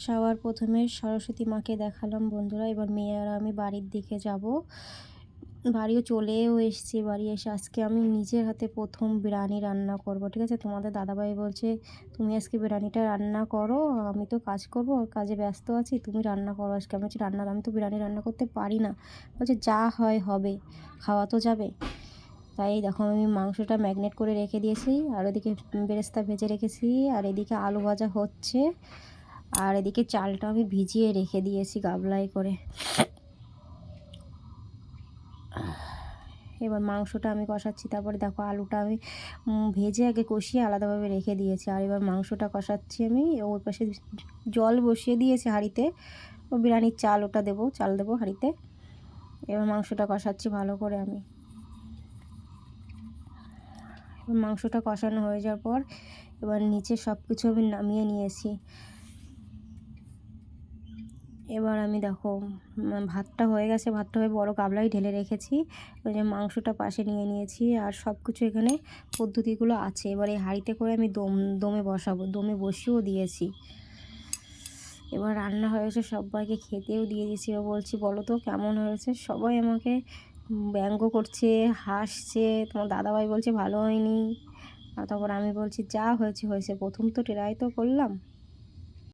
সবার প্রথমে সরস্বতী মাকে দেখালাম বন্ধুরা। এবার মেয়ে আর আমি বাড়ির দিকে যাব। বাড়িও চলেও এসেছি। বাড়ি এসে আজকে আমি নিজের হাতে প্রথম বিরিয়ানি রান্না করব, ঠিক আছে। তোমাদের দাদাভাই বলছে তুমি আজকে বিরিয়ানিটা রান্না করো, আমি তো কাজ করব, কাজে ব্যস্ত আছি, তুমি রান্না করো আজকে। আমি বলছি আমি তো বিরিয়ানি রান্না করতে পারি না। বলছে যা হয় হবে, খাওয়া তো যাবে। তাই দেখো আমি মাংসটা ম্যাগনেট করে রেখে দিয়েছি, আর ওদিকে বেরেস্তা ভেজে রেখেছি, আর এদিকে আলু ভাজা হচ্ছে, আর এদিকে চালটা আমি ভিজিয়ে রেখে দিয়েছি গাবলায় করে। এবার মাংসটা আমি কষাচ্ছি, তারপরে দেখো আলুটা আমি ভেজে আগে কষিয়ে আলাদাভাবে রেখে দিয়েছি। আর এবার মাংসটা কষাচ্ছি আমি। ওই পাশে জল বসিয়ে দিয়েছি হাঁড়িতে, ও বিরিয়ানির চাল ওটা দেবো, চাল দেবো হাঁড়িতে। এবার মাংসটা কষাচ্ছি ভালো করে আমি। মাংসটা কষানো হয়ে যাওয়ার পর এবার নিচে সব কিছু আমি নামিয়ে নিয়েছি। এবার আমি দেখো ভাতটা হয়ে গেছে, ভাতটা হয়ে বড় গাবলায় ঢেলে রেখেছি। ওই যে মাংসটা পাশে নিয়ে নিয়েছি, আর সব কিছু এখানে পদ্ধতিগুলো আছে। এবার এই হাঁড়িতে করে আমি দমে বসাবো, দমে বসিয়েও দিয়েছি। এবার রান্না হয়েছে, সবাইকে খেতেও দিয়ে দিয়েছি। এবার বলছি বলো তো কেমন হয়েছে। সবাই আমাকে ব্যঙ্গ করছে, হাসছে। তোমার দাদাভাই বলছে ভালো হয়নি। তারপর আমি বলছি যা হয়েছে হয়েছে, প্রথম তো ট্রাই তো করলাম।